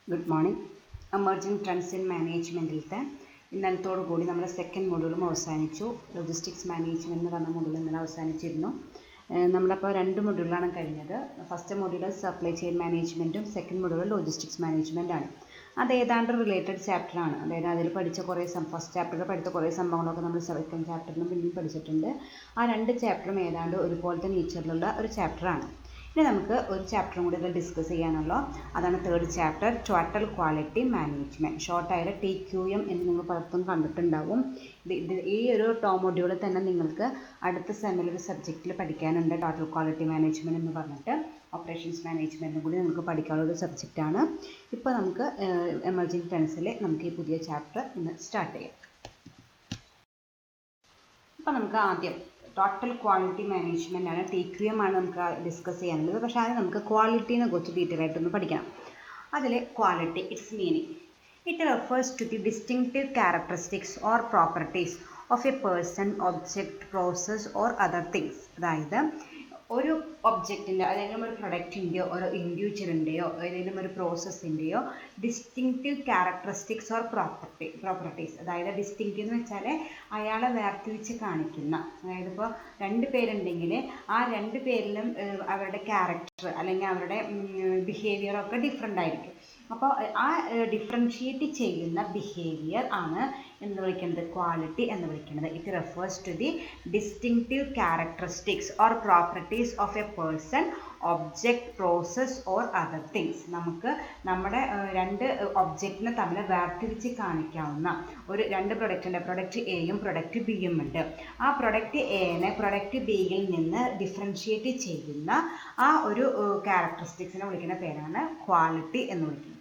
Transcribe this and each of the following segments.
Good morning. Emerging trends in മാനേജ്മെൻറ്റിലത്തെ ഇന്നലത്തോടു കൂടി നമ്മുടെ സെക്കൻഡ് മൊഡ്യൂളും അവസാനിച്ചു. ലോജിസ്റ്റിക്സ് മാനേജ്മെൻറ്റ് എന്ന് പറഞ്ഞ മൊഡ്യൂൾ ഇന്നലെ അവസാനിച്ചിരുന്നു. നമ്മളപ്പോൾ 2 മൊഡ്യൂളാണ് കഴിഞ്ഞത്. ഫസ്റ്റ് മൊഡ്യൂൾ സപ്ലൈ ചെയിൻ മാനേജ്മെൻറ്റും സെക്കൻഡ് മൊഡ്യൂൾ ലോജിസ്റ്റിക്സ് മാനേജ്മെൻറ്റാണ്. അത് ഏതാണ്ട് റിലേറ്റഡ് ചാപ്റ്ററാണ്. അതായത് അതിൽ പഠിച്ച കുറേ ഫസ്റ്റ് ചാപ്റ്ററിൽ പഠിച്ച കുറേ സംഭവങ്ങളൊക്കെ നമ്മൾ സെക്കൻഡ് ചാപ്റ്ററിലും പിന്നെയും പഠിച്ചിട്ടുണ്ട്. ആ 2 ചാപ്റ്ററും ഏതാണ്ട് ഒരുപോലത്തെ നേച്ചറിലുള്ള ഒരു ചാപ്റ്ററാണ്. ഇനി നമുക്ക് ഒരു ചാപ്റ്ററും കൂടി ഇതിൽ ഡിസ്കസ് ചെയ്യാനുള്ളൂ. അതാണ് third chapter, total quality management. ഷോർട്ടായിട്ട് TQM എന്ന് നിങ്ങൾ പലർക്കും കണ്ടിട്ടുണ്ടാവും. ഈ ഒരു മൊഡ്യൂളിൽ തന്നെ നിങ്ങൾക്ക് അടുത്ത സെമ്മിൽ ഒരു സബ്ജക്റ്റിൽ പഠിക്കാനുണ്ട്. ടോട്ടൽ ക്വാളിറ്റി മാനേജ്മെൻറ്റ് എന്ന് പറഞ്ഞിട്ട് ഓപ്പറേഷൻസ് മാനേജ്മെൻറ്റും കൂടി നിങ്ങൾക്ക് പഠിക്കാനുള്ളൊരു സബ്ജക്റ്റാണ്. ഇപ്പോൾ നമുക്ക് എമർജിംഗ് ട്രെൻഡ്സിൽ നമുക്ക് ഈ പുതിയ ചാപ്റ്റർ ഇന്ന് സ്റ്റാർട്ട് ചെയ്യാം. അപ്പോൾ നമുക്ക് ആദ്യം ടോട്ടൽ ക്വാളിറ്റി മാനേജ്മെൻ്റ് ആണ്, TQM ആണ് നമുക്ക് ഡിസ്കസ് ചെയ്യാനുള്ളത്. പക്ഷേ ആദ്യം നമുക്ക് ക്വാളിറ്റീനെ കുറിച്ച് ഡീറ്റെയിൽ ആയിട്ടൊന്ന് പഠിക്കണം. അതിൽ quality, its meaning, it refers to the distinctive characteristics or properties of a person, object, process or other things. അതായത് ഒരു ഒബ്ജക്റ്റിൻ്റെ, ഏതെങ്കിലും ഒരു പ്രൊഡക്റ്റിൻ്റെയോ ഒരു ഇൻഡിവിജ്വലിൻ്റെയോ ഏതെങ്കിലും ഒരു പ്രോസസ്സിൻ്റെയോ ഡിസ്റ്റിങ്ക്റ്റീവ് ക്യാരക്ടറിസ്റ്റിക്സ് ഓർ പ്രോപ്പർട്ടീസ്. അതായത് ഡിസ്റ്റിങ്ക്റ്റീവ് എന്ന് വെച്ചാൽ അയാളെ വേർതിരിച്ച് കാണിക്കുന്ന, അതായത് ഇപ്പോൾ 2 പേരുണ്ടെങ്കിൽ ആ 2 പേരിലും അവരുടെ ക്യാരക്ടർ അല്ലെങ്കിൽ അവരുടെ ബിഹേവിയറൊക്കെ ഡിഫറെൻ്റ് ആയിരിക്കും. അപ്പോൾ ആ ഡിഫറൻഷിയേറ്റ് ചെയ്യുന്ന ബിഹേവിയർ ആണ് എന്ന് വിളിക്കുന്നത് ക്വാളിറ്റി എന്ന് വിളിക്കുന്നത്. It refers to the distinctive characteristics or properties of a person, object, process or other things. നമുക്ക് നമ്മുടെ 2 ഒബ്ജക്റ്റിനെ തമ്മിൽ വേർതിരിച്ച് കാണിക്കാവുന്ന ഒരു 2 പ്രൊഡക്റ്റുണ്ട്. പ്രൊഡക്റ്റ് എയും പ്രൊഡക്റ്റ് ബിയും ഉണ്ട്. ആ പ്രൊഡക്റ്റ് എനെ പ്രൊഡക്റ്റ് ബിയിൽ നിന്ന് ഡിഫറൻഷിയേറ്റ് ചെയ്യുന്ന ആ ഒരു ക്യാരക്ടറിസ്റ്റിക്സിനെ വിളിക്കുന്ന പേരാണ് ക്വാളിറ്റി എന്ന് വിളിക്കുന്നത്.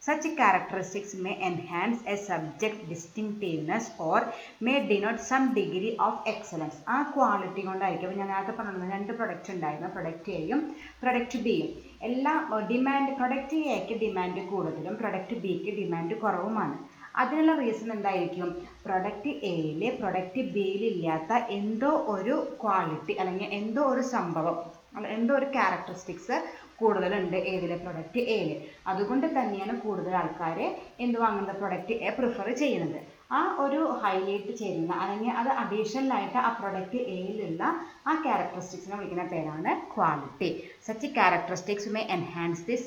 Such characteristics may enhance a subject distinctiveness or may denote some degree of excellence. ആ ക്വാളിറ്റി കൊണ്ടായിരിക്കും. ഞാൻ നേരത്തെ പറഞ്ഞത് 2 പ്രൊഡക്റ്റ് ഉണ്ടായിരുന്നു, പ്രൊഡക്റ്റ് എയും പ്രൊഡക്റ്റ് ബിയും. എല്ലാം ഡിമാൻഡ്, പ്രൊഡക്റ്റ് എക്ക് ഡിമാൻഡ് കൂടുതലും പ്രൊഡക്റ്റ് ബിക്ക് ഡിമാൻഡ് കുറവുമാണ്. അതിനുള്ള റീസൺ എന്തായിരിക്കും? പ്രൊഡക്റ്റ് എയിൽ പ്രൊഡക്റ്റ് ബിയിൽ ഇല്ലാത്ത എന്തോ ഒരു ക്വാളിറ്റി അല്ലെങ്കിൽ എന്തോ ഒരു സംഭവം, എന്തോ ഒരു ക്യാരക്ടറിസ്റ്റിക്സ് കൂടുതലുണ്ട് ഏതിലെ? പ്രൊഡക്റ്റ് എയിൽ. അതുകൊണ്ട് തന്നെയാണ് കൂടുതൽ ആൾക്കാർ എന്ത് വാങ്ങുന്നത്? പ്രൊഡക്റ്റ് എ പ്രിഫർ ചെയ്യുന്നത്. ആ ഒരു ഹൈലൈറ്റ് ചെയ്യുന്ന അല്ലെങ്കിൽ അത് അഡീഷണൽ ആയിട്ട് ആ പ്രൊഡക്റ്റ് എയിലുള്ള ആ ക്യാരക്ടറിസ്റ്റിക്സിനെ വിളിക്കുന്ന പേരാണ് quality. Such characteristics may enhance the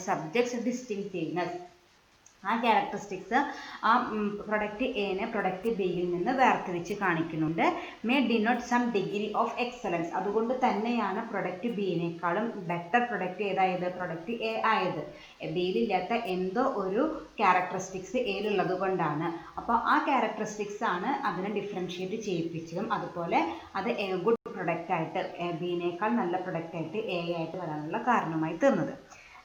subjects distinctiveness. ആ ക്യാരക്ടറിസ്റ്റിക്സ് ആ പ്രൊഡക്റ്റ് എനെ പ്രൊഡക്റ്റ് ബിയിൽ നിന്ന് വേർതിരിച്ച് കാണിക്കുന്നുണ്ട്. May denote some degree of excellence. അതുകൊണ്ട് തന്നെയാണ് പ്രൊഡക്റ്റ് ബിയിനേക്കാളും ബെറ്റർ പ്രൊഡക്റ്റ് ഏതായത്? പ്രൊഡക്റ്റ് എ ആയത്. ബിയിലില്ലാത്ത എന്തോ ഒരു ക്യാരക്ടറിസ്റ്റിക്സ് എയിലുള്ളത് കൊണ്ടാണ്. അപ്പോൾ ആ ക്യാരക്ടറിസ്റ്റിക്സ് ആണ് അതിനെ ഡിഫറൻഷിയേറ്റ് ചെയ്യിപ്പിച്ചതും അതുപോലെ അത് ഗുഡ് പ്രൊഡക്റ്റ് ആയിട്ട് ബിയിനേക്കാൾ നല്ല പ്രൊഡക്റ്റ് ആയിട്ട് എ ആയിട്ട് വരാനുള്ള കാരണമായി തീർന്നത്.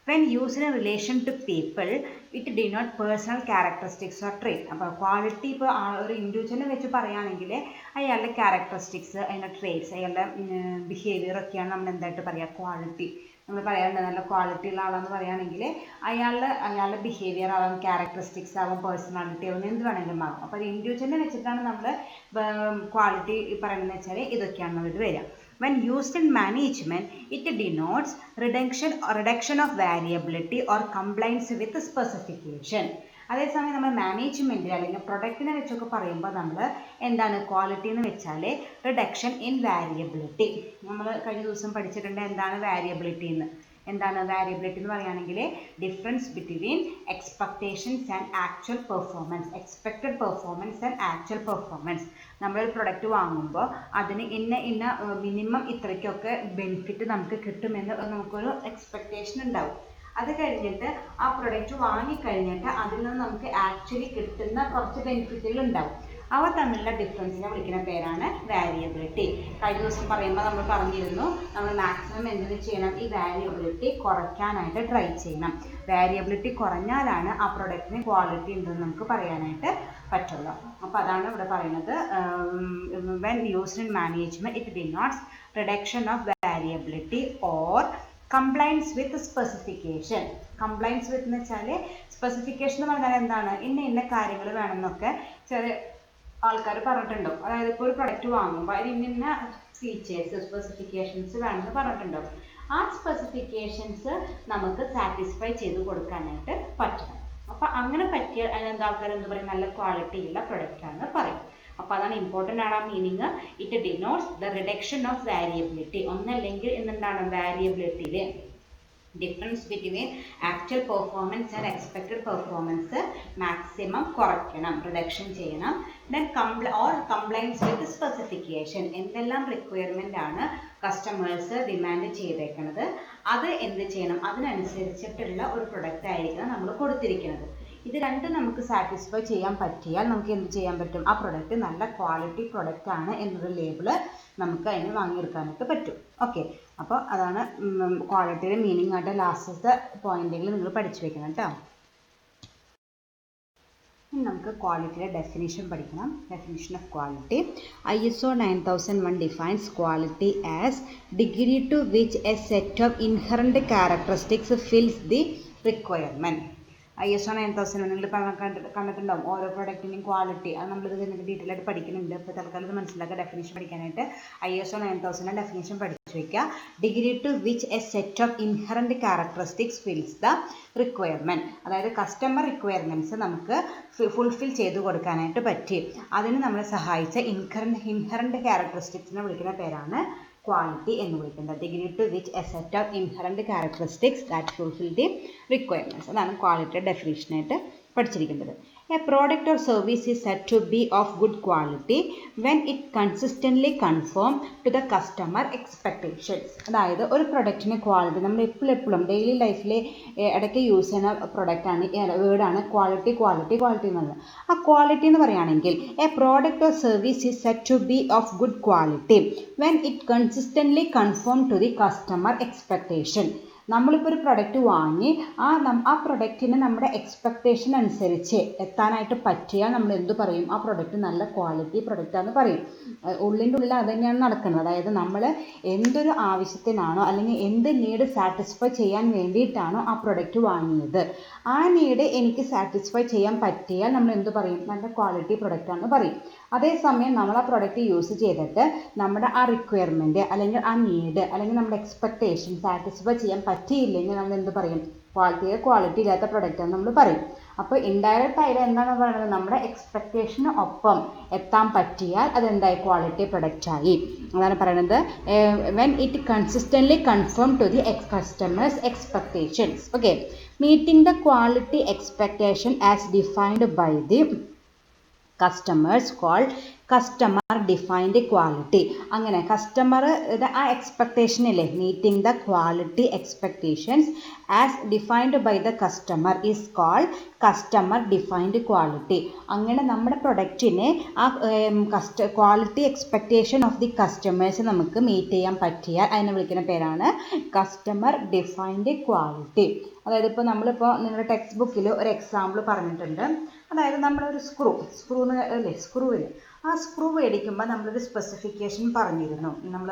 When used in relation to people, it denote personal characteristics or trait. അപ്പോൾ ക്വാളിറ്റി ഇപ്പോൾ ഒരു ഇൻഡിവിജ്വലിനെ വെച്ച് പറയുകയാണെങ്കിൽ അയാളുടെ ക്യാരക്ടറിസ്റ്റിക്സ്, അതിൻ്റെ ട്രേറ്റ്സ്, അയാളുടെ ബിഹേവിയർ ഒക്കെയാണ് നമ്മൾ എന്തായിട്ട് പറയുക? ക്വാളിറ്റി. നമ്മൾ പറയാറുണ്ട് നല്ല ക്വാളിറ്റി ഉള്ള ആളെന്ന് പറയുകയാണെങ്കിൽ അയാളുടെ ബിഹേവിയർ ആവാം, ക്യാരക്ടറിസ്റ്റിക്സ് ആവാം, പേഴ്സണാലിറ്റി ആവാം, എന്ത് വേണമെങ്കിലും ആവാം. അപ്പോൾ ഒരു ഇൻഡിവിജ്വലിനെ വെച്ചിട്ടാണ് നമ്മൾ ക്വാളിറ്റി പറയുന്നത് വെച്ചാൽ ഇതൊക്കെയാണ് ഇത് വരിക. When used in management, it denotes reduction of variability or compliance with specification. അതേസമയം നമ്മൾ മാനേജ്മെൻറ്റിൽ അല്ലെങ്കിൽ പ്രൊഡക്റ്റിനെ വെച്ചൊക്കെ പറയുമ്പോൾ നമ്മൾ എന്താണ് ക്വാളിറ്റി എന്ന് വെച്ചാൽ റിഡക്ഷൻ ഇൻ വാരിയബിലിറ്റി. നമ്മൾ കഴിഞ്ഞ ദിവസം പഠിച്ചിട്ടുണ്ട് എന്താണ് വാരിയബിലിറ്റി എന്ന്. എന്താണ് വാരിയബിലിറ്റി എന്ന് പറയുകയാണെങ്കിൽ difference between expectations and actual performance. Expected performance and actual performance. നമ്മളൊരു പ്രൊഡക്റ്റ് വാങ്ങുമ്പോൾ അതിന് ഇന്ന മിനിമം ഇത്രയ്ക്കൊക്കെ ബെനിഫിറ്റ് നമുക്ക് കിട്ടുമെന്ന് നമുക്കൊരു എക്സ്പെക്റ്റേഷൻ ഉണ്ടാവും. അത് കഴിഞ്ഞിട്ട് ആ പ്രൊഡക്റ്റ് വാങ്ങിക്കഴിഞ്ഞിട്ട് അതിൽ നിന്ന് നമുക്ക് ആക്ച്വലി കിട്ടുന്ന കുറച്ച് ബെനിഫിറ്റുകൾ ഉണ്ടാവും. അവ തമ്മിലുള്ള ഡിഫറൻസിനെ വിളിക്കുന്ന പേരാണ് വാരിയബിലിറ്റി. കഴിഞ്ഞ ദിവസം പറയുമ്പോൾ നമ്മൾ പറഞ്ഞിരുന്നു നമ്മൾ മാക്സിമം എന്തിനു ചെയ്യണം? ഈ വാരിയബിലിറ്റി കുറയ്ക്കാനായിട്ട് ട്രൈ ചെയ്യണം. വാരിയബിലിറ്റി കുറഞ്ഞാലാണ് ആ പ്രൊഡക്റ്റിന് ക്വാളിറ്റി ഉണ്ടെന്ന് നമുക്ക് പറയാനായിട്ട് പറ്റുള്ളൂ. അപ്പോൾ അതാണ് ഇവിടെ പറയുന്നത്. When used in management it denotes reduction of variability or compliance with specification. Compliance with എന്ന് വെച്ചാൽ സ്പെസിഫിക്കേഷൻ എന്ന് പറഞ്ഞാൽ എന്താണ്? ഇന്ന കാര്യങ്ങൾ വേണമെന്നൊക്കെ ചെറിയ ആൾക്കാർ പറഞ്ഞിട്ടുണ്ടോ? അതായത് ഇപ്പോൾ ഒരു പ്രൊഡക്റ്റ് വാങ്ങുമ്പോൾ അതിന് ഇന്ന ഫീച്ചേഴ്സ്, സ്പെസിഫിക്കേഷൻസ് വേണമെന്ന് പറഞ്ഞിട്ടുണ്ടോ? ആ സ്പെസിഫിക്കേഷൻസ് നമുക്ക് സാറ്റിസ്ഫൈ ചെയ്ത് കൊടുക്കാനായിട്ട് പറ്റണം. അപ്പോൾ അങ്ങനെ പറ്റിയ അതിനെന്താ ആൾക്കാർ എന്ത് പറയും, നല്ല ക്വാളിറ്റി ഉള്ള പ്രൊഡക്റ്റ് ആണെന്ന് പറയും. അപ്പോൾ അതാണ് ഇമ്പോർട്ടൻ്റ് ആണ് ആ meaning. It denotes the reduction of variability. ഒന്നല്ലെങ്കിൽ എന്താണ് വാരിയബിലിറ്റിയിൽ difference between actual performance and expected performance maximum കുറയ്ക്കണം, റിഡക്ഷൻ ചെയ്യണം. Then compliance with specification. എന്തെല്ലാം റിക്വയർമെൻ്റ് ആണ് കസ്റ്റമേഴ്സ് ഡിമാൻഡ് ചെയ്തേക്കുന്നത് അത് എന്ത് ചെയ്യണം, അതിനനുസരിച്ചിട്ടുള്ള ഒരു പ്രൊഡക്റ്റ് ആയിരിക്കണം നമ്മൾ കൊടുത്തിരിക്കുന്നത്. ഇത് രണ്ടും നമുക്ക് സാറ്റിസ്ഫൈ ചെയ്യാൻ പറ്റിയാൽ നമുക്ക് എന്ത് ചെയ്യാൻ പറ്റും, ആ പ്രൊഡക്റ്റ് നല്ല ക്വാളിറ്റി പ്രൊഡക്റ്റ് ആണ് എന്നൊരു ലേബിള് നമുക്ക് അതിന് വാങ്ങിയെടുക്കാനായിട്ട് പറ്റും. ഓക്കെ, അപ്പോൾ അതാണ് ക്വാളിറ്റിയുടെ മീനിങ് ആയിട്ട് ലാസ്റ്റത്തെ പോയിന്റുകൾ നിങ്ങൾ പഠിച്ചു വെക്കണം കേട്ടോ. ഇനി നമുക്ക് ക്വാളിറ്റിയുടെ ഡെഫിനിഷൻ പഠിക്കണം. Definition of quality. ISO 9001 defines quality as degree to which a set of inherent characteristics fills the requirement. ISO 9001 നിങ്ങൾ കണ്ടിട്ടുണ്ടാവും. ഓരോ പ്രൊഡക്റ്റിൻ്റെയും ക്വാളിറ്റി അത് നമ്മളിത് നിങ്ങൾക്ക് ഡീറ്റെയിൽ ആയിട്ട് പഠിക്കുന്നുണ്ട്. അപ്പോൾ തൽക്കാലം ഇത് മനസ്സിലാക്കുക. ഡെഫിനേഷൻ പഠിക്കാനായിട്ട് ISO 9000 ഡെഫിനേഷൻ പഠിച്ചു വയ്ക്കുക. Degree to which a set of inherent characteristics fills the requirement. അതായത് കസ്റ്റമർ റിക്വയർമെൻറ്റ്സ് നമുക്ക് ഫുൾഫിൽ ചെയ്ത് കൊടുക്കാനായിട്ട് പറ്റി അതിന് നമ്മളെ സഹായിച്ച ഇൻഹറൻറ്റ് ക്യാരക്ടറിസ്റ്റിക്സിനെ വിളിക്കുന്ന പേരാണ് ക്വാളിറ്റി എന്ന് വിളിക്കുന്നത്. Degree to which a set of inherent characteristics that fulfil the requirements. അതാണ് ക്വാളിറ്റിയുടെ ഡെഫിനേഷനായിട്ട് പഠിച്ചിരിക്കുന്നത്. A product or service is said to be of good quality when it consistently conform to the customer expectations. അതായത് ഒരു പ്രൊഡക്റ്റിന് quality നമ്മൾ എപ്പോഴും daily ലൈഫിൽ ഇടയ്ക്ക് use ചെയ്യുന്ന പ്രൊഡക്റ്റാണ് വേർഡാണ് ക്വാളിറ്റി എന്നുള്ളത്. ആ ക്വാളിറ്റി എന്ന് പറയുകയാണെങ്കിൽ a product or service is set to be of good quality when it consistently conform to the customer expectation. നമ്മളിപ്പോൾ ഒരു പ്രൊഡക്റ്റ് വാങ്ങി ആ പ്രൊഡക്റ്റിന് നമ്മുടെ എക്സ്പെക്റ്റേഷൻ അനുസരിച്ച് എത്താനായിട്ട് പറ്റിയാൽ നമ്മൾ എന്ത് പറയും, ആ പ്രൊഡക്റ്റ് നല്ല ക്വാളിറ്റി പ്രൊഡക്റ്റാണെന്ന് പറയും. ഉള്ളിൻ്റെ ഉള്ളിൽ അത് തന്നെയാണ് നടക്കുന്നത്. അതായത് നമ്മൾ എന്തൊരു ആവശ്യത്തിനാണോ അല്ലെങ്കിൽ എന്ത് നീഡ് സാറ്റിസ്ഫൈ ചെയ്യാൻ വേണ്ടിയിട്ടാണോ ആ പ്രൊഡക്റ്റ് വാങ്ങിയത്, ആ നീഡ് എനിക്ക് സാറ്റിസ്ഫൈ ചെയ്യാൻ പറ്റിയാൽ നമ്മൾ എന്ത് പറയും, നല്ല ക്വാളിറ്റി പ്രൊഡക്റ്റാണെന്ന് പറയും. അതേസമയം നമ്മൾ ആ പ്രൊഡക്റ്റ് യൂസ് ചെയ്തിട്ട് നമ്മുടെ ആ റിക്വയർമെൻറ്റ് അല്ലെങ്കിൽ ആ നീഡ് അല്ലെങ്കിൽ നമ്മുടെ എക്സ്പെക്റ്റേഷൻ സാറ്റിസ്ഫൈ ചെയ്യാൻ പറ്റിയില്ലെങ്കിൽ നമ്മൾ എന്ത് പറയും, ക്വാളിറ്റി ഇല്ലാത്ത പ്രൊഡക്റ്റാണ് നമ്മൾ പറയും. അപ്പോൾ ഇൻഡയറക്റ്റ് ആയിട്ട് എന്താണ് പറയുന്നത്, നമ്മുടെ എക്സ്പെക്റ്റേഷന് ഒപ്പം എത്താൻ പറ്റിയാൽ അതെന്തായി, ക്വാളിറ്റി പ്രൊഡക്റ്റായി. അതാണ് പറയുന്നത് when it consistently conform to the customers expectations. Okay, meeting the quality expectation as defined by the customers called customer defined quality. അങ്ങനെ കസ്റ്റമർ ആ എക്സ്പെക്റ്റേഷനില്ലേ, meeting the quality expectations as defined by the customer is called customer defined quality. അങ്ങനെ നമ്മുടെ പ്രൊഡക്റ്റിനെ ആ quality expectation of the customers നമുക്ക് meet ചെയ്യാൻ പറ്റിയാൽ അതിനെ വിളിക്കുന്ന പേരാണ് കസ്റ്റമർ ഡിഫൈൻഡ് ക്വാളിറ്റി. അതായത് ഇപ്പോൾ നമ്മളിപ്പോൾ നിങ്ങളുടെ ടെക്സ്റ്റ് ബുക്കിൽ ഒരു എക്സാമ്പിൾ പറഞ്ഞിട്ടുണ്ട്. അതായത് നമ്മളൊരു സ്ക്രൂവിൽ ആ സ്ക്രൂ മേടിക്കുമ്പോൾ നമ്മളൊരു സ്പെസിഫിക്കേഷൻ പറഞ്ഞിരുന്നു. നമ്മൾ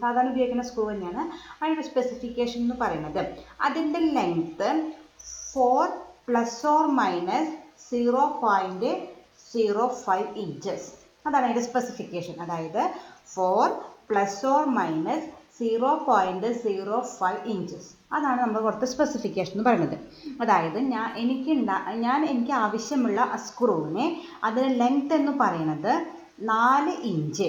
സാധാരണ ഉപയോഗിക്കുന്ന സ്ക്രൂ തന്നെയാണ്. അതിൻ്റെ സ്പെസിഫിക്കേഷൻ എന്ന് പറയുന്നത് അതിൻ്റെ ലെങ്ത്ത് 4 ± 0.05 ഇഞ്ചസ്. അതാണ് അതിൻ്റെ സ്പെസിഫിക്കേഷൻ. അതായത് 4 ± 0.05 ഇഞ്ചസ്. അതാണ് നമ്മൾ കൊടുത്ത സ്പെസിഫിക്കേഷൻ എന്ന് പറയുന്നത്. അതായത് എനിക്ക് ആവശ്യമുള്ള ആ സ്ക്രൂവിനെ അതിൻ്റെ ലെങ്ത് എന്ന് പറയുന്നത് 4 ഇഞ്ച്.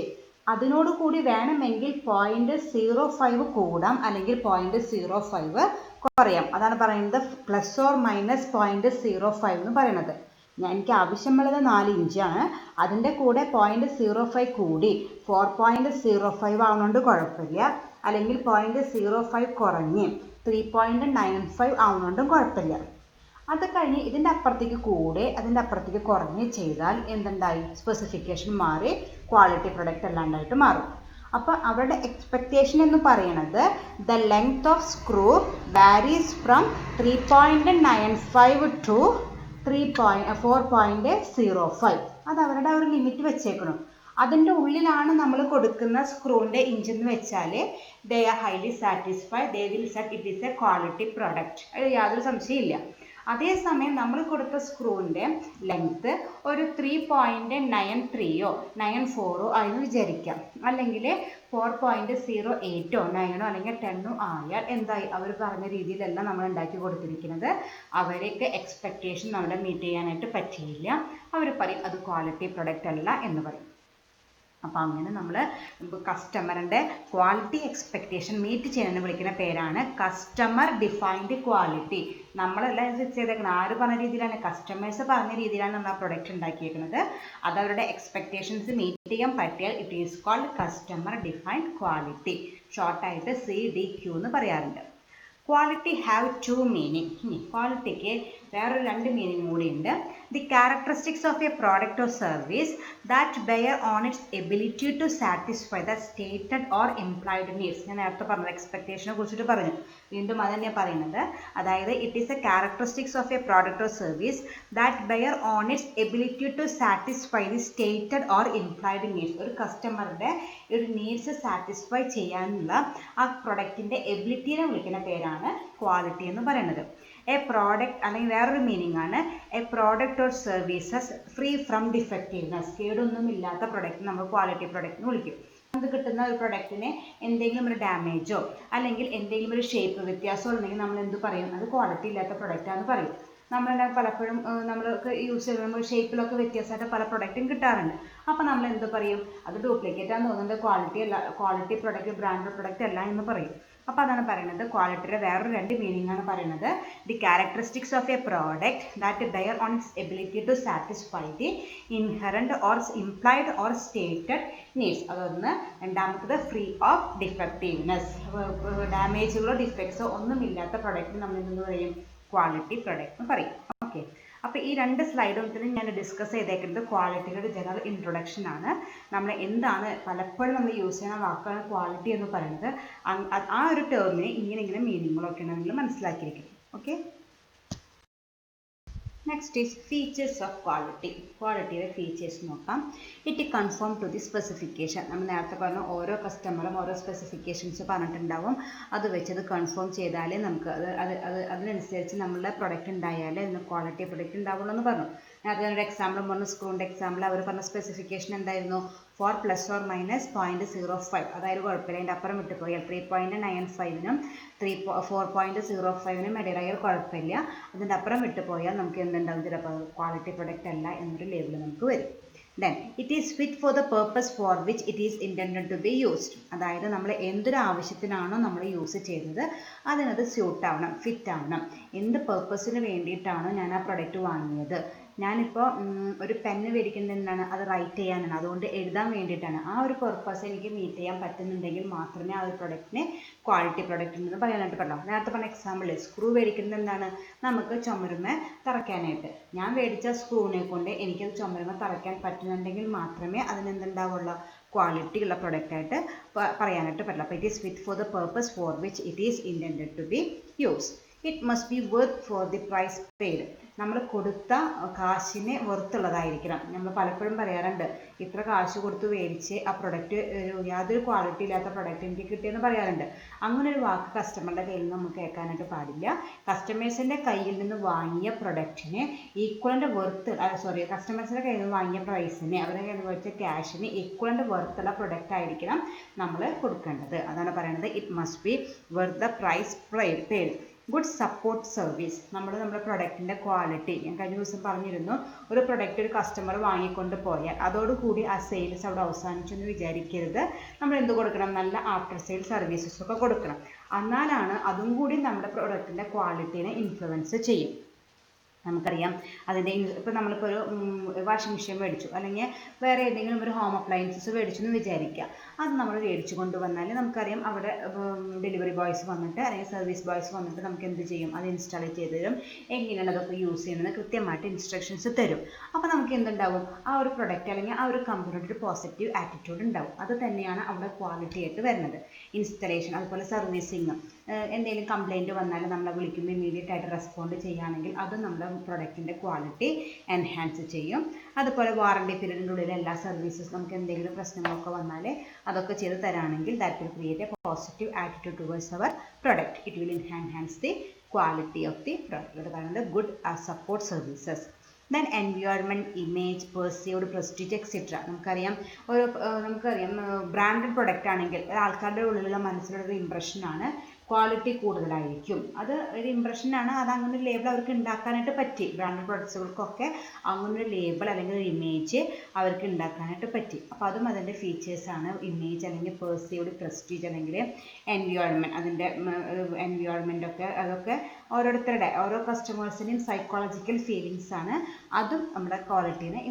അതിനോട് കൂടി വേണമെങ്കിൽ 0.05 കൂടാം അല്ലെങ്കിൽ 0.05 കുറയാം. അതാണ് പറയുന്നത് ± 0.05 എന്ന് പറയുന്നത്. എനിക്ക് ആവശ്യമുള്ളത് 4 ഇഞ്ചാണ്. അതിൻ്റെ കൂടെ 0.05 കൂടി 4.05 ആവുന്നതുകൊണ്ട് കുഴപ്പമില്ല. അല്ലെങ്കിൽ 0.05 കുറഞ്ഞ് 3.95 ആവുന്നതുകൊണ്ടും കുഴപ്പമില്ല. അത് കഴിഞ്ഞ് ഇതിൻ്റെ അപ്പുറത്തേക്ക് കുറഞ്ഞ് ചെയ്താൽ എന്തുണ്ടായി, സ്പെസിഫിക്കേഷൻ മാറി ക്വാളിറ്റി പ്രൊഡക്റ്റ് അല്ലാണ്ടായിട്ട് മാറും. അപ്പോൾ അവരുടെ എക്സ്പെക്റ്റേഷൻ എന്ന് പറയുന്നത് the length of screw varies from 3.95 to 4.05. അത് അവരുടെ ഒരു ലിമിറ്റ് വെച്ചേക്കണം. അതിൻ്റെ ഉള്ളിലാണ് നമ്മൾ കൊടുക്കുന്ന സ്ക്രൂവിൻ്റെ ഇഞ്ച് എന്ന് വെച്ചാൽ they are highly satisfied, they will set it is A quality product. അത് യാതൊരു സംശയമില്ല. അതേസമയം നമ്മൾ കൊടുത്ത സ്ക്രൂവിൻ്റെ ലെങ്ത്ത് ഒരു 3.93 94 ആയെന്ന് വിചാരിക്കാം. അല്ലെങ്കിൽ 4.08 9 അല്ലെങ്കിൽ 10 ആയാൽ എന്തായി അവർ പറഞ്ഞ രീതിയിലല്ല നമ്മൾ ഉണ്ടാക്കി കൊടുത്തിരിക്കുന്നത്. അവർക്ക് എക്സ്പെക്റ്റേഷൻ നമ്മളെ മീറ്റ് ചെയ്യാനായിട്ട് പറ്റിയില്ല. അവർ പറയും അത് ക്വാളിറ്റി പ്രൊഡക്റ്റ് അല്ല എന്ന് പറയും. അപ്പോൾ അങ്ങനെ നമ്മൾ കസ്റ്റമറിൻ്റെ ക്വാളിറ്റി എക്സ്പെക്റ്റേഷൻ മീറ്റ് ചെയ്യാൻ വിളിക്കുന്ന പേരാണ് കസ്റ്റമർ ഡിഫൈൻഡ് ക്വാളിറ്റി. നമ്മളെല്ലാം ഫിക്സ് ചെയ്തേക്കുന്നത് ആര് പറഞ്ഞ രീതിയിലാണ്, കസ്റ്റമേഴ്സ് പറഞ്ഞ രീതിയിലാണ് നമ്മൾ ആ പ്രൊഡക്റ്റ് ഉണ്ടാക്കിയേക്കുന്നത്. അത് അവരുടെ എക്സ്പെക്റ്റേഷൻസ് മീറ്റ് ചെയ്യാൻ പറ്റിയാൽ it is called customer defined quality. ഷോർട്ടായിട്ട് CDQ എന്ന് പറയാറുണ്ട്. Quality have 2 meaning. ഇനി ക്വാളിറ്റിക്ക് വേറൊരു 2 മീനിങ് കൂടിയുണ്ട്. The characteristics of a product or service that bear on its ability to satisfy the stated or implied needs. ഞാൻ നേരത്തെ പറഞ്ഞത് എക്സ്പെക്റ്റേഷനെ കുറിച്ചിട്ട് പറഞ്ഞു, വീണ്ടും അത് തന്നെയാണ് പറയുന്നത്. അതായത് it is a characteristics of a product or service that bear on its ability to satisfy the stated or implied needs. ഒരു കസ്റ്റമറുടെ ഒരു നീഡ്സ് സാറ്റിസ്ഫൈ ചെയ്യാനുള്ള ആ പ്രൊഡക്റ്റിൻ്റെ എബിലിറ്റിനെ വിളിക്കുന്ന പേരാണ് ക്വാളിറ്റി എന്ന് പറയുന്നത്. എ പ്രോഡക്റ്റ് അല്ലെങ്കിൽ വേറൊരു മീനിങ് ആണ് a product or services free from defectiveness. കേടൊന്നുമില്ലാത്ത പ്രൊഡക്റ്റ് നമ്മൾ ക്വാളിറ്റി പ്രൊഡക്റ്റ് എന്ന് വിളിക്കും. നമുക്ക് കിട്ടുന്ന ഒരു പ്രൊഡക്റ്റിന് എന്തെങ്കിലും ഒരു ഡാമേജോ അല്ലെങ്കിൽ എന്തെങ്കിലും ഒരു ഷേപ്പ് വ്യത്യാസമോ ഉണ്ടെങ്കിൽ നമ്മൾ എന്ത് പറയും, അത് ക്വാളിറ്റി ഇല്ലാത്ത പ്രൊഡക്റ്റാന്ന് പറയും. നമ്മളുടെ പലപ്പോഴും നമ്മൾക്ക് യൂസ് ചെയ്യുമ്പോൾ ഷേപ്പിലൊക്കെ വ്യത്യാസമായിട്ട് പല പ്രൊഡക്റ്റും കിട്ടാറുണ്ട്. അപ്പോൾ നമ്മൾ എന്ത് പറയും, അത് ഡ്യൂപ്ലിക്കേറ്റ് ആണെന്ന് തോന്നുന്നത്, ക്വാളിറ്റി അല്ല, ക്വാളിറ്റി പ്രൊഡക്റ്റ് ബ്രാൻഡഡ് പ്രൊഡക്റ്റ് അല്ല എന്ന് പറയും. അപ്പോൾ അതാണ് പറയുന്നത് ക്വാളിറ്റിയുടെ വേറൊരു 2 മീനിങ് ആണ് പറയുന്നത്. The characteristics of a product that bear on its ability to satisfy the inherent or implied or stated needs. അതൊന്ന്. രണ്ടാമത്തത് ഫ്രീ ഓഫ് ഡിഫക്റ്റീവ്നെസ്. ഡാമേജുകളോ ഡിഫക്ട്സോ ഒന്നുമില്ലാത്ത പ്രൊഡക്റ്റ് നമ്മൾ എന്തെന്ന് പറയും, ക്വാളിറ്റി പ്രൊഡക്റ്റ് എന്ന് പറയും. ഓക്കെ. അപ്പോൾ ഈ 2 സ്ലൈഡും ഞാൻ ഡിസ്കസ് ചെയ്തേക്കുന്നത് ക്വാളിറ്റിയുടെ ഒരു ജനറൽ ഇൻട്രൊഡക്ഷൻ ആണ്. നമ്മൾ എന്താണ് പലപ്പോഴും നമ്മൾ യൂസ് ചെയ്യുന്ന വാക്കാണ് ക്വാളിറ്റി എന്ന് പറയുന്നത്. ആ ഒരു ടേമിന് ഇങ്ങനെ മീനിങ്ങുകളൊക്കെ നിങ്ങൾ മനസ്സിലാക്കിയിരിക്കും. Okay. Next is features of quality. ക്വാളിറ്റിയുടെ ഫീച്ചേഴ്സ് നോക്കാം. It conform to the specification. നമ്മൾ നേരത്തെ പറഞ്ഞ ഓരോ കസ്റ്റമറും ഓരോ സ്പെസിഫിക്കേഷൻസ് പറഞ്ഞിട്ടുണ്ടാവും. അത് വെച്ചത് കൺഫേം ചെയ്താലേ നമുക്ക് അതിനനുസരിച്ച് നമ്മളുടെ പ്രൊഡക്റ്റ് ഉണ്ടായാലേ അതിന് ക്വാളിറ്റി പ്രൊഡക്റ്റ് ഉണ്ടാവുള്ളൂ എന്ന് പറഞ്ഞു. നേരത്തെ ഒരു എക്സാമ്പിൾ പറഞ്ഞു, സ്ക്രൂവിൻ്റെ എക്സാമ്പിൾ. അവർ പറഞ്ഞ സ്പെസിഫിക്കേഷൻ എന്തായിരുന്നു, 4 ± 0.05. അതായത് കുഴപ്പമില്ല, അതിൻ്റെ അപ്പുറം വിട്ടുപോയാൽ 3.95നും 4.05നും ഇടയിൽ കുഴപ്പമില്ല. അതിൻ്റെ അപ്പുറം വിട്ടുപോയാൽ നമുക്ക് എന്തുണ്ടാവും, ചിലപ്പോൾ ക്വാളിറ്റി പ്രൊഡക്റ്റ് അല്ല എന്നൊരു ലേബിൾ നമുക്ക് വരും. Then it is fit for the purpose for which it is intended to be used. അതായത് നമ്മൾ എന്തൊരു ആവശ്യത്തിനാണോ നമ്മൾ യൂസ് ചെയ്തത് അതിനത് സ്യൂട്ട് ആവണം, ഫിറ്റ് ആവണം. എന്ത് പർപ്പസിന് വേണ്ടിയിട്ടാണോ ഞാൻ ആ പ്രൊഡക്റ്റ് വാങ്ങിയത്. ഞാനിപ്പോൾ ഒരു പെന്ന് മേടിക്കുന്നത് എന്താണ്, അത് റൈറ്റ് ചെയ്യാനാണ്, അതുകൊണ്ട് എഴുതാൻ വേണ്ടിയിട്ടാണ്. ആ ഒരു പർപ്പസ് എനിക്ക് മീറ്റ് ചെയ്യാൻ പറ്റുന്നുണ്ടെങ്കിൽ മാത്രമേ ആ ഒരു പ്രൊഡക്റ്റിന് ക്വാളിറ്റി പ്രൊഡക്റ്റ് ഉണ്ടെന്ന് പറയാനായിട്ട് പറ്റാം. നേരത്തെ പറഞ്ഞ എക്സാമ്പിൾ, സ്ക്രൂ മേടിക്കുന്നത് എന്താണ്, നമുക്ക് ചുമരുമേ തറയ്ക്കാനായിട്ട്. ഞാൻ മേടിച്ച സ്ക്രൂവിനെ കൊണ്ട് എനിക്കത് ചുമരുമേ തറയ്ക്കാൻ പറ്റുന്നുണ്ടെങ്കിൽ മാത്രമേ അതിനെന്തുണ്ടാവുള്ളൂ, ക്വാളിറ്റി ഉള്ള പ്രൊഡക്റ്റായിട്ട് പറയാനായിട്ട് പറ്റില്ല. അപ്പോൾ it is fit for the purpose for which it is intended to be use. It must be worth for the price paid. നമ്മൾ കൊടുത്ത കാശിന് വെറുത്തുള്ളതായിരിക്കണം. നമ്മൾ പലപ്പോഴും പറയാറുണ്ട്, ഇത്ര കാശ് കൊടുത്ത് മേടിച്ച് ആ പ്രൊഡക്റ്റ് യാതൊരു ക്വാളിറ്റി ഇല്ലാത്ത പ്രൊഡക്റ്റ് എനിക്ക് കിട്ടിയെന്ന് പറയാറുണ്ട്. അങ്ങനെ ഒരു വാക്ക് കസ്റ്റമറുടെ കയ്യിൽ നിന്ന് നമുക്ക് കേൾക്കാനായിട്ട് പാടില്ല. കസ്റ്റമേഴ്സിൻ്റെ കയ്യിൽ നിന്ന് വാങ്ങിയ പ്രൊഡക്റ്റിന് ഈക്വലൻ്റ് വെർത്ത്, കസ്റ്റമേഴ്സിൻ്റെ കയ്യിൽ നിന്ന് വാങ്ങിയ പ്രൈസിന്, അവരുടെ കയ്യിൽ നിന്ന് വെച്ച ക്യാഷിന് ഈക്വലൻ്റ് വെർത്തുള്ള പ്രൊഡക്റ്റ് ആയിരിക്കണം നമ്മൾ കൊടുക്കേണ്ടത്. അതാണ് പറയുന്നത്, it must be worth the price paid. Good support service. നമ്മുടെ പ്രൊഡക്റ്റിൻ്റെ ക്വാളിറ്റി, ഞാൻ കഴിഞ്ഞ ദിവസം പറഞ്ഞിരുന്നു, ഒരു പ്രൊഡക്റ്റ് ഒരു കസ്റ്റമർ വാങ്ങിക്കൊണ്ട് പോയാൽ അതോടുകൂടി ആ സെയിൽസ് അവിടെ അവസാനിച്ചെന്ന് വിചാരിക്കരുത്. നമ്മൾ എന്ത് കൊടുക്കണം, നല്ല ആഫ്റ്റർ സെയിൽ സർവീസസ് ഒക്കെ കൊടുക്കണം. എന്നാലാണ് അതും കൂടി നമ്മുടെ പ്രൊഡക്റ്റിൻ്റെ ക്വാളിറ്റീനെ ഇൻഫ്ലുവൻസ് ചെയ്യും. നമുക്കറിയാം അതിൻ്റെ ഇപ്പോൾ നമ്മളിപ്പോൾ ഒരു വാഷിംഗ് മെഷീൻ മേടിച്ചു, അല്ലെങ്കിൽ വേറെ ഏതെങ്കിലും ഒരു ഹോം അപ്ലയൻസസ് മേടിച്ചു എന്ന് വിചാരിക്കുക. അത് നമ്മൾ മേടിച്ചു കൊണ്ടുവന്നാൽ നമുക്കറിയാം അവിടെ ഡെലിവറി ബോയ്സ് വന്നിട്ട് അല്ലെങ്കിൽ സർവീസ് ബോയ്സ് വന്നിട്ട് നമുക്ക് എന്ത് ചെയ്യും, അത് ഇൻസ്റ്റാൾ ചെയ്ത് തരും, എങ്ങനെയാണ് അതൊക്കെ യൂസ് ചെയ്യുന്നത് കൃത്യമായിട്ട് ഇൻസ്ട്രക്ഷൻസ് തരും. അപ്പോൾ നമുക്ക് എന്തുണ്ടാവും, ആ ഒരു പ്രൊഡക്റ്റ് അല്ലെങ്കിൽ ആ ഒരു കമ്പനിയുടെ ഒരു പോസിറ്റീവ് ആറ്റിറ്റ്യൂഡ് ഉണ്ടാവും. അത് തന്നെയാണ് അവിടെ ക്വാളിറ്റി ആയിട്ട് വരുന്നത്. ഇൻസ്റ്റലേഷൻ, അതുപോലെ സർവീസിങ്, എന്തെങ്കിലും കംപ്ലയിൻറ്റ് വന്നാൽ നമ്മളെ വിളിക്കുമ്പോൾ ഇമ്മീഡിയറ്റ് ആയിട്ട് റെസ്പോണ്ട് ചെയ്യുകയാണെങ്കിൽ അത് നമ്മുടെ പ്രൊഡക്റ്റിൻ്റെ ക്വാളിറ്റി എൻഹാൻസ് ചെയ്യും. അതുപോലെ വാറണ്ടി പീരീഡിൻ്റെ ഉള്ളിൽ എല്ലാ സർവീസസ് നമുക്ക് എന്തെങ്കിലും പ്രശ്നങ്ങളൊക്കെ വന്നാൽ അതൊക്കെ ചെയ്ത് തരാണെങ്കിൽ that will create a positive attitude towards our product. It will enhance the quality of the product. ഇത് പറയുന്നത് good support services. Then environment, image, perceived, prestige etcetera. നമുക്കറിയാം ബ്രാൻഡഡ് പ്രൊഡക്റ്റ് ആണെങ്കിൽ ആൾക്കാരുടെ ഉള്ളിലുള്ള മനസ്സിലുള്ളൊരു ഇമ്പ്രഷനാണ് ക്വാളിറ്റി കൂടുതലായിരിക്കും. അത് ഒരു ഇമ്പ്രഷനാണ്, അത് അങ്ങനെ ഒരു ലേബിൾ അവർക്ക് ഉണ്ടാക്കാനായിട്ട് പറ്റി. ബ്രാൻഡഡ് പ്രൊഡക്ട്സുകൾക്കൊക്കെ അങ്ങനെ ഒരു ലേബിൾ അല്ലെങ്കിൽ ഒരു ഇമേജ് അവർക്ക് ഉണ്ടാക്കാനായിട്ട് പറ്റി. അപ്പോൾ അതും അതിൻ്റെ ഫീച്ചേഴ്സാണ്. ഇമേജ് അല്ലെങ്കിൽ പെർസീവ്ഡ്, പ്രസ്റ്റീജ് അല്ലെങ്കിൽ എൻവയോൺമെൻറ്റ്. അതിൻ്റെ എൻവയോൺമെൻ്റ് ഒക്കെ അതൊക്കെ ഓരോരുത്തരുടെ ഓരോ കസ്റ്റമേഴ്സിൻ്റെയും സൈക്കോളജിക്കൽ ഫീലിങ്സ് ആണ്. അതും നമ്മുടെ ക്വാളിറ്റീനെ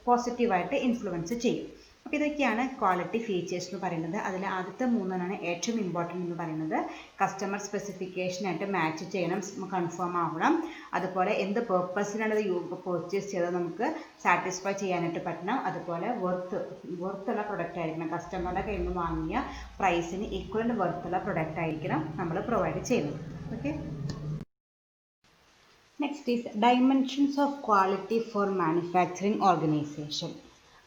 പോസിറ്റീവായിട്ട് ഇൻഫ്ലുവൻസ് ചെയ്യും. അപ്പോൾ ഇതൊക്കെയാണ് ക്വാളിറ്റി ഫീച്ചേഴ്സ് എന്ന് പറയുന്നത്. അതിൽ ആദ്യത്തെ മൂന്നെണ്ണമാണ് ഏറ്റവും ഇമ്പോർട്ടൻ്റ് എന്ന് പറയുന്നത്. കസ്റ്റമർ സ്പെസിഫിക്കേഷനായിട്ട് മാച്ച് ചെയ്യണം, കൺഫേം ആവണം. അതുപോലെ എന്ത് പേർപ്പസിനാണ് ഇത് പർച്ചേസ് ചെയ്തത് നമുക്ക് സാറ്റിസ്ഫൈ ചെയ്യാനായിട്ട് പറ്റണം. അതുപോലെ വെർത്തുള്ള പ്രൊഡക്റ്റ് ആയിരിക്കണം. കസ്റ്റമറുടെ കയ്യിൽ നിന്ന് വാങ്ങിയ പ്രൈസിന് ഈക്വലൻ്റ് വെർത്തുള്ള പ്രൊഡക്റ്റ് ആയിരിക്കണം നമ്മൾ പ്രൊവൈഡ് ചെയ്യുന്നത്. Okay, next is dimensions of quality four manufacturing organisation.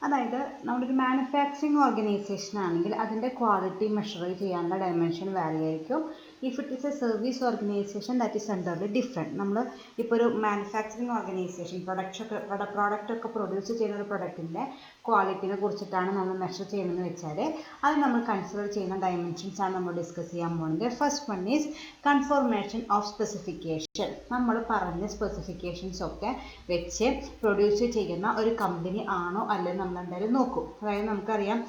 അതായത് നമ്മളൊരു മാനുഫാക്ചറിങ് ഓർഗനൈസേഷൻ ആണെങ്കിൽ അതിൻ്റെ ക്വാളിറ്റി മെഷർ ചെയ്യാനുള്ള ഡയമെൻഷൻ വാരി ആയിരിക്കും. If it is A service organisation that is entirely different. നമ്മൾ ഇപ്പോൾ ഒരു മാനുഫാക്ചറിങ് ഓർഗനൈസേഷൻ പ്രോഡക്റ്റ് ഒക്കെ പ്രൊഡ്യൂസ് ചെയ്യുന്ന ഒരു പ്രൊഡക്റ്റിൻ്റെ ക്വാളിറ്റിനെ കുറിച്ചിട്ടാണ് നമ്മൾ മെഷർ ചെയ്യുന്നതെന്ന് വെച്ചാൽ അത് നമ്മൾ കൺസിഡർ ചെയ്യുന്ന ഡയമെൻഷൻസ് ആണ് നമ്മൾ ഡിസ്കസ് ചെയ്യാൻ പോകുന്നത്. First one is confirmation of specification. നമ്മൾ പറഞ്ഞ സ്പെസിഫിക്കേഷൻസ് ഒക്കെ വെച്ച് പ്രൊഡ്യൂസ് ചെയ്യുന്ന ഒരു കമ്പനി ആണോ അല്ലെന്ന് നമ്മൾ എന്തായാലും നോക്കും. അതായത് നമുക്കറിയാം,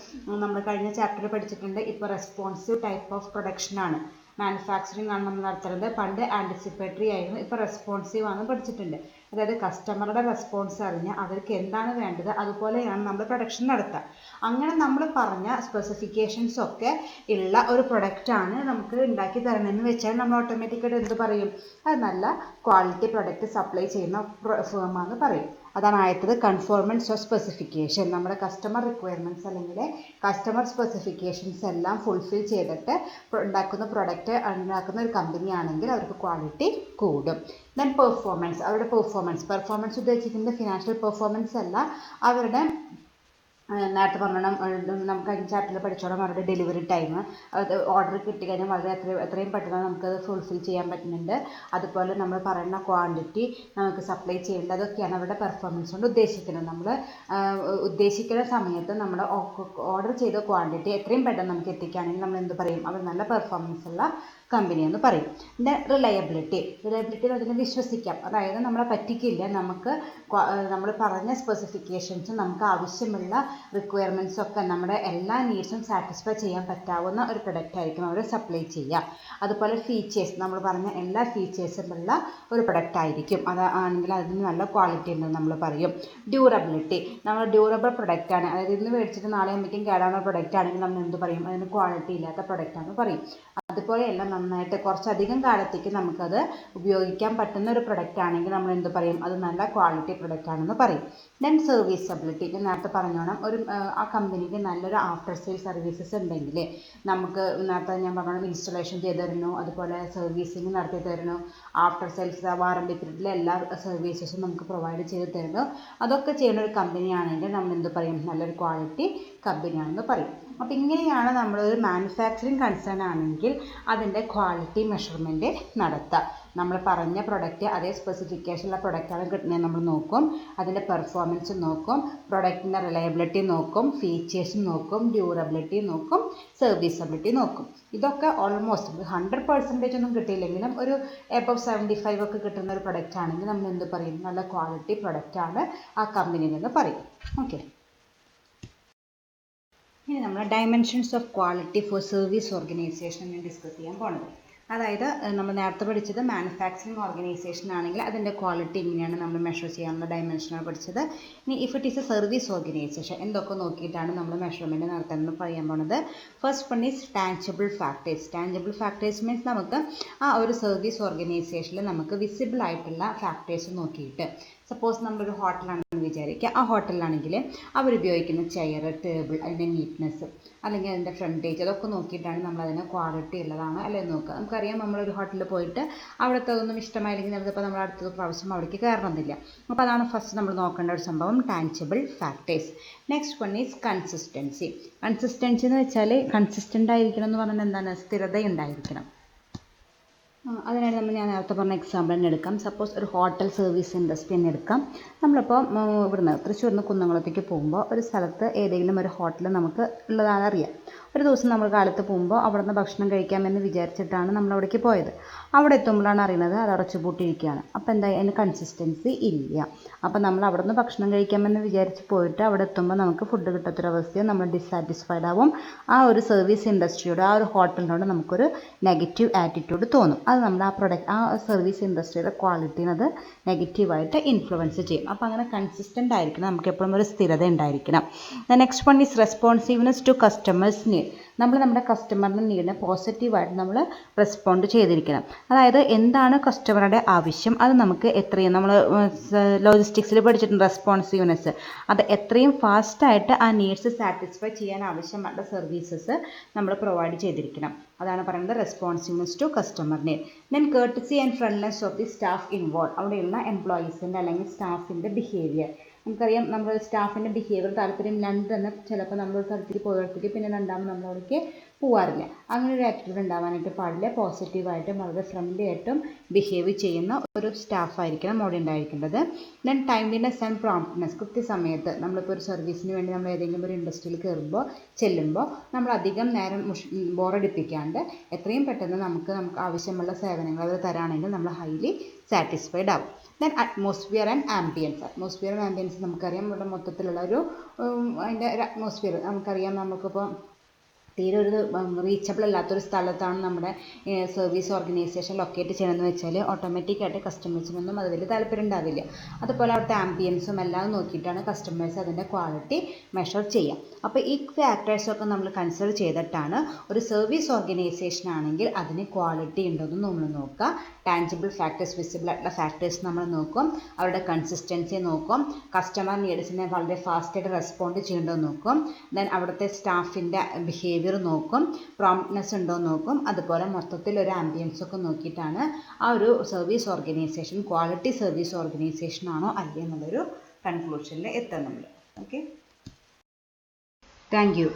നമ്മൾ കഴിഞ്ഞ ചാപ്റ്ററിൽ പഠിച്ചിട്ടുണ്ട്, ഇപ്പോൾ റെസ്പോൺസീവ് ടൈപ്പ് ഓഫ് പ്രൊഡക്ഷൻ ആണ് മാനുഫാക്ചറിങ് ആണ് നമ്മൾ നടത്തുന്നത്. പണ്ട് ആൻറ്റിസിപ്പേറ്ററി ആയിരുന്നു, ഇപ്പോൾ റെസ്പോൺസീവ് ആണ് പഠിച്ചിട്ടുണ്ട്. അതായത് കസ്റ്റമറുടെ റെസ്പോൺസ് അറിഞ്ഞ് അവർക്ക് എന്താണ് വേണ്ടത് അതുപോലെയാണ് നമ്മൾ പ്രൊഡക്ഷൻ നടത്തുക. അങ്ങനെ നമ്മൾ പറഞ്ഞ സ്പെസിഫിക്കേഷൻസ് ഒക്കെ ഉള്ള ഒരു പ്രൊഡക്റ്റാണ് നമുക്ക് ഉണ്ടാക്കി തരണമെന്ന് വെച്ചാൽ നമ്മൾ ഓട്ടോമാറ്റിക്കായിട്ട് എന്ത് പറയും, അത് നല്ല ക്വാളിറ്റി പ്രൊഡക്റ്റ് സപ്ലൈ ചെയ്യുന്ന ഫേമാണെന്ന് പറയും. അതാണ് ആദ്യത്തത്, കൺഫോർമൻസ് ഓഫ് സ്പെസിഫിക്കേഷൻ. നമ്മുടെ കസ്റ്റമർ റിക്വയർമെൻറ്റ്സ് അല്ലെങ്കിൽ കസ്റ്റമർ സ്പെസിഫിക്കേഷൻസ് എല്ലാം ഫുൾഫിൽ ചെയ്തിട്ട് ഉണ്ടാക്കുന്ന പ്രൊഡക്റ്റ് ഉണ്ടാക്കുന്ന ഒരു കമ്പനി ആണെങ്കിൽ അവർക്ക് ക്വാളിറ്റി കൂടും. Then performance. അവരുടെ പെർഫോമൻസ് ഉദ്ദേശിക്കുന്നത് ഫിനാൻഷ്യൽ പെർഫോമൻസ് അല്ല, അവരുടെ നേരത്തെ പറഞ്ഞോണം, നമുക്ക് കഴിഞ്ഞ ചാപ്റ്ററിൽ പഠിച്ചോളം അവരുടെ ഡെലിവറി ടൈം, അത് ഓർഡർ കിട്ടിക്കഴിഞ്ഞാൽ വളരെ എത്രയും പെട്ടെന്ന് നമുക്കത് ഫുൾഫിൽ ചെയ്യാൻ പറ്റുന്നുണ്ട്. അതുപോലെ നമ്മൾ പറയുന്ന ക്വാണ്ടിറ്റി നമുക്ക് സപ്ലൈ ചെയ്യേണ്ടത്, അതൊക്കെയാണ് അവരുടെ പെർഫോമൻസ് കൊണ്ട് ഉദ്ദേശിക്കുന്നത്. നമ്മൾ ഉദ്ദേശിക്കുന്ന സമയത്ത് നമ്മൾ ഓർഡർ ചെയ്ത ക്വാണ്ടിറ്റി എത്രയും പെട്ടെന്ന് നമുക്ക് എത്തിക്കുകയാണെങ്കിൽ നമ്മൾ എന്ത് പറയും, അവർ നല്ല പെർഫോമൻസ് ഉള്ള കമ്പനി എന്ന് പറയും. പിന്നെ റിലയബിലിറ്റി അതിനെ വിശ്വസിക്കാം. അതായത് നമ്മളെ പറ്റിക്കില്ല, നമുക്ക് നമ്മൾ പറഞ്ഞ സ്പെസിഫിക്കേഷൻസും നമുക്ക് ആവശ്യമുള്ള റിക്വയർമെൻറ്റ്സ് ഒക്കെ നമ്മുടെ എല്ലാ നീഡ്സും സാറ്റിസ്ഫൈ ചെയ്യാൻ പറ്റാവുന്ന ഒരു പ്രൊഡക്റ്റ് ആയിരിക്കും അവർ സപ്ലൈ ചെയ്യുക. അതുപോലെ ഫീച്ചേഴ്സ്, നമ്മൾ പറഞ്ഞ എല്ലാ ഫീച്ചേഴ്സും ഉള്ള ഒരു പ്രൊഡക്റ്റ് ആയിരിക്കും. അതാണെങ്കിൽ അതിന് നല്ല ക്വാളിറ്റി ഉണ്ടെന്ന് നമ്മൾ പറയും. ഡ്യൂറബിലിറ്റി, നമ്മൾ ഡ്യൂറബിൾ പ്രൊഡക്റ്റ് ആണ്, അതായത് ഇന്ന് മേടിച്ചിട്ട് നാളെ ആകുമ്പോഴേക്കും കേടാവുന്ന പ്രൊഡക്റ്റ് ആണെങ്കിൽ നമ്മൾ എന്ത് പറയും, അതിന് ക്വാളിറ്റി ഇല്ലാത്ത പ്രൊഡക്റ്റ് ആണെന്ന് പറയും. അതുപോലെയല്ല, നന്നായിട്ട് കുറച്ചധികം കാലത്തേക്ക് നമുക്കത് ഉപയോഗിക്കാൻ പറ്റുന്ന ഒരു പ്രൊഡക്റ്റ് ആണെങ്കിൽ നമ്മൾ എന്ത് പറയും, അത് നല്ല ക്വാളിറ്റി പ്രൊഡക്റ്റ് ആണെന്ന് പറയും. ദെൻ സർവീസബിലിറ്റി, നേരത്തെ പറഞ്ഞോണം, ആ കമ്പനിക്ക് നല്ലൊരു ആഫ്റ്റർ സെയിൽ സർവീസസ് ഉണ്ടെങ്കിൽ നമുക്ക്, നേരത്തെ ഞാൻ പറഞ്ഞോണം, ഇൻസ്റ്റലേഷൻ ചെയ്ത് തരുന്നു, അതുപോലെ സർവീസിങ് നടത്തി തരുന്നു, ആഫ്റ്റർ സെയിൽസ് വാറണ്ടി പീരീഡിലെ എല്ലാ സർവീസസും നമുക്ക് പ്രൊവൈഡ് ചെയ്ത് തരുന്നു, അതൊക്കെ ചെയ്യുന്ന ഒരു കമ്പനിയാണെങ്കിൽ നമ്മൾ എന്ത് പറയും, നല്ലൊരു ക്വാളിറ്റി കമ്പനിയാണെന്ന് പറയും. അപ്പോൾ ഇങ്ങനെയാണ് നമ്മളൊരു മാനുഫാക്ചറിങ് കൺസേൺ ആണെങ്കിൽ അതിൻ്റെ ക്വാളിറ്റി മെഷർമെൻറ്റ് നടത്തുക. നമ്മൾ പറഞ്ഞ പ്രൊഡക്റ്റ് അതേ സ്പെസിഫിക്കേഷനുള്ള പ്രൊഡക്റ്റാണ് കിട്ടുന്നത് നമ്മൾ നോക്കും, അതിൻ്റെ പെർഫോമൻസ് നോക്കും, പ്രൊഡക്റ്റിൻ്റെ റിലയബിലിറ്റി നോക്കും, ഫീച്ചേഴ്സ് നോക്കും, ഡ്യൂറബിലിറ്റി നോക്കും, സർവീസബിലിറ്റി നോക്കും. ഇതൊക്കെ ഓൾമോസ്റ്റ് 100% ഒന്നും കിട്ടിയില്ലെങ്കിലും ഒരു എബവ് 75 ഒക്കെ കിട്ടുന്ന ഒരു പ്രൊഡക്റ്റ് ആണെങ്കിൽ നമ്മൾ എന്ത് പറയും, നല്ല ക്വാളിറ്റി പ്രൊഡക്റ്റാണ് ആ കമ്പനിയിൽ നിന്ന് പറയും. ഓക്കെ, ഇനി നമ്മൾ dimensions of quality for service organisation discuss ചെയ്യാൻ പോകുന്നത്. അതായത് നമ്മൾ നേരത്തെ പഠിച്ചത് മാനുഫാക്ചറിങ് ഓർഗനൈസേഷൻ ആണെങ്കിൽ അതിൻ്റെ ക്വാളിറ്റി ഇങ്ങനെയാണ് നമ്മൾ മെഷർ ചെയ്യാനുള്ള ഡയമെൻഷനാണ് പഠിച്ചത്. ഇനി if it is A service organisation എന്തൊക്കെ നോക്കിയിട്ടാണ് നമ്മൾ മെഷർമെൻറ്റ് നടത്തുന്നത് പറയാൻ പോകുന്നത്. First one is tangible factors. Tangible factors means നമുക്ക് ആ ഒരു സർവീസ് ഓർഗനൈസേഷനിൽ നമുക്ക് വിസിബിൾ ആയിട്ടുള്ള ഫാക്ടേഴ്സ് നോക്കിയിട്ട്, സപ്പോസ് നമ്മളൊരു ഹോട്ടലാണെന്ന് വിചാരിക്കുക, ആ ഹോട്ടലിലാണെങ്കിൽ അവരുപയോഗിക്കുന്ന ചെയർ, ടേബിൾ, അതിൻ്റെ നീറ്റ്നെസ് അല്ലെങ്കിൽ അതിൻ്റെ ഫ്രണ്ടേജ്, അതൊക്കെ നോക്കിയിട്ടാണ് നമ്മളതിന് ക്വാളിറ്റി ഉള്ളതാണോ അല്ലെങ്കിൽ നോക്കുക. നമുക്കറിയാം, നമ്മളൊരു ഹോട്ടലിൽ പോയിട്ട് അവിടുത്തെ അതൊന്നും ഇഷ്ടമായില്ലെങ്കിൽ നമ്മളിപ്പോൾ നമ്മൾ അടുത്ത പ്രാവശ്യം അവിടേക്ക് കയറണമെന്നില്ല. അപ്പോൾ അതാണ് ഫസ്റ്റ് നമ്മൾ നോക്കേണ്ട ഒരു സംഭവം, tangible factors. Next one is consistency. Consistency എന്ന് വെച്ചാൽ കൺസിസ്റ്റൻ്റ് ആയിരിക്കണം എന്ന് പറഞ്ഞാൽ എന്താണ്, സ്ഥിരതയുണ്ടായിരിക്കണം. അതിനായിട്ട് ഞാൻ നേരത്തെ പറഞ്ഞ എക്സാമ്പിൾ തന്നെ എടുക്കാം. സപ്പോസ് ഒരു ഹോട്ടൽ സർവീസ് ഇൻഡസ്ട്രി തന്നെ എടുക്കാം. നമ്മളിപ്പോൾ ഇവിടുന്ന് തൃശ്ശൂരിൽ നിന്ന് കുന്നംകുളത്തേക്ക് പോകുമ്പോൾ ഒരു സ്ഥലത്ത് ഏതെങ്കിലും ഒരു ഹോട്ടൽ നമുക്ക് ഉള്ളതാണ് അറിയാം. ഒരു ദിവസം നമ്മൾ കാലത്ത് പോകുമ്പോൾ അവിടെ നിന്ന് ഭക്ഷണം കഴിക്കാമെന്ന് വിചാരിച്ചിട്ടാണ് നമ്മൾ അവിടേക്ക് പോയത്. അവിടെ എത്തുമ്പോഴാണ് അറിയുന്നത് അത് അടച്ചുപൂട്ടിയിരിക്കുകയാണ്. അപ്പോൾ എന്താ, അതിന് കൺസിസ്റ്റൻസി ഇല്ല. അപ്പോൾ നമ്മൾ അവിടെ നിന്ന് ഭക്ഷണം കഴിക്കാമെന്ന് വിചാരിച്ച് പോയിട്ട് അവിടെ എത്തുമ്പോൾ നമുക്ക് ഫുഡ് കിട്ടാത്തൊരവസ്ഥയും നമ്മൾ ഡിസാറ്റിസ്ഫൈഡ് ആവും. ആ ഒരു സർവീസ് ഇൻഡസ്ട്രിയോട്, ആ ഒരു ഹോട്ടലിനോട് നമുക്കൊരു നെഗറ്റീവ് ആറ്റിറ്റ്യൂഡ് തോന്നും. അത് നമ്മൾ ആ സർവീസ് ഇൻഡസ്ട്രിയുടെ ക്വാളിറ്റീനെ അത് നെഗറ്റീവായിട്ട് ഇൻഫ്ലുവൻസ് ചെയ്യും. അപ്പോൾ അങ്ങനെ കൺസിസ്റ്റൻ്റ് ആയിരിക്കണം, നമുക്ക് എപ്പോഴും ഒരു സ്ഥിരത ഉണ്ടായിരിക്കണം. Next one is responsiveness to customers need. നമ്മൾ നമ്മുടെ കസ്റ്റമറിൻ്റെ നീഡിനെ പോസിറ്റീവായിട്ട് നമ്മൾ റെസ്പോണ്ട് ചെയ്തിരിക്കണം. അതായത് എന്താണ് കസ്റ്റമറുടെ ആവശ്യം അത് നമുക്ക് എത്രയും, നമ്മൾ ലോജിസ്റ്റിക്സിൽ പഠിച്ചിട്ടുണ്ട് റെസ്പോൺസീവ്നെസ്, അത് എത്രയും ഫാസ്റ്റായിട്ട് ആ നീഡ്സ് സാറ്റിസ്ഫൈ ചെയ്യാൻ ആവശ്യമായ സർവീസസ് നമ്മൾ പ്രൊവൈഡ് ചെയ്തിരിക്കണം. അതാണ് പറയുന്നത് responsiveness to customer need. Then courtesy and friendliness of the staff involve. അവിടെയുള്ള എംപ്ലോയീസിൻ്റെ അല്ലെങ്കിൽ സ്റ്റാഫിൻ്റെ ബിഹേവിയർ. നമുക്കറിയാം, നമ്മൾ സ്റ്റാഫിൻ്റെ ബിഹേവിയർ താല്പര്യമില്ലാണ്ട് തന്നെ ചിലപ്പോൾ നമ്മൾ സ്ഥലത്തേക്ക് പോയടത്തേക്ക് പിന്നെ രണ്ടാമത് നമ്മളവിടേക്ക് പോകാറില്ല. അങ്ങനെ ഒരു ആറ്റിറ്റ്യൂഡ് ഉണ്ടാവാനായിട്ട് പാടില്ല. പോസിറ്റീവായിട്ടും വളരെ ഫ്രണ്ട്ലി ആയിട്ടും ബിഹേവ് ചെയ്യുന്ന ഒരു സ്റ്റാഫായിരിക്കണം അവിടെ ഉണ്ടായിരിക്കേണ്ടത്. Then timeliness and promptness. കൃത്യസമയത്ത് നമ്മളിപ്പോൾ ഒരു സർവീസിന് വേണ്ടി നമ്മൾ ഏതെങ്കിലും ഒരു ഇൻഡസ്ട്രിയിൽ ചെല്ലുമ്പോൾ നമ്മൾ അധികം നേരം ബോറടിപ്പിക്കാണ്ട് എത്രയും പെട്ടെന്ന് നമുക്ക് ആവശ്യമുള്ള സേവനങ്ങൾ അവർ തരാണെങ്കിൽ നമ്മൾ ഹൈലി സാറ്റിസ്ഫൈഡ് ആവും. Then atmosphere and ambience. Atmosphere ambience നമുക്കറിയാം, ഇവിടെ മൊത്തത്തിലുള്ള ഒരു അതിൻ്റെ ഒരു അറ്റ്മോസ്ഫിയർ നമുക്കറിയാം. നമുക്കിപ്പോൾ തീരെ ഒരു റീച്ചബിൾ അല്ലാത്തൊരു സ്ഥലത്താണ് നമ്മുടെ സർവീസ് ഓർഗനൈസേഷൻ ലൊക്കേറ്റ് ചെയ്യണമെന്ന് വെച്ചാൽ ഓട്ടോമാറ്റിക്കായിട്ട് കസ്റ്റമേഴ്സിനൊന്നും അത് വലിയ താല്പര്യം ഉണ്ടാവില്ല. അതുപോലെ അവിടുത്തെ ആംബിയൻസും എല്ലാം നോക്കിയിട്ടാണ് കസ്റ്റമേഴ്സ് അതിൻ്റെ ക്വാളിറ്റി മെഷർ ചെയ്യുക. അപ്പോൾ ഈ ഫാക്ടേഴ്സൊക്കെ നമ്മൾ കൺസിഡർ ചെയ്തിട്ടാണ് ഒരു സർവീസ് ഓർഗനൈസേഷൻ ആണെങ്കിൽ അതിന് ക്വാളിറ്റി ഉണ്ടോയെന്ന് നമ്മൾ നോക്കുക. ടാഞ്ചിബിൾ ഫാക്ടേഴ്സ്, വിസിബിൾ ആയിട്ടുള്ള ഫാക്ടേഴ്സ് നമ്മൾ നോക്കും. അവരുടെ കൺസിസ്റ്റൻസി നോക്കും. കസ്റ്റമർ നീഡ്സിനെ വളരെ ഫാസ്റ്റായിട്ട് റെസ്പോണ്ട് ചെയ്യേണ്ടത് നോക്കും. ദെൻ അവിടുത്തെ സ്റ്റാഫിൻ്റെ ബിഹേവിയർ നോക്കും. പ്രോംപ്റ്റ്നെസ് ഉണ്ടോ നോക്കും. അതുപോലെ മൊത്തത്തിൽ ഒരു ആംബിയൻസ് ഒക്കെ നോക്കിയിട്ടാണ് ആ ഒരു service organisation quality service organisation ആണോ അല്ലേ എന്നുള്ളൊരു കൺക്ലൂഷനിൽ എത്തുക നമ്മൾ. Okay, thank you.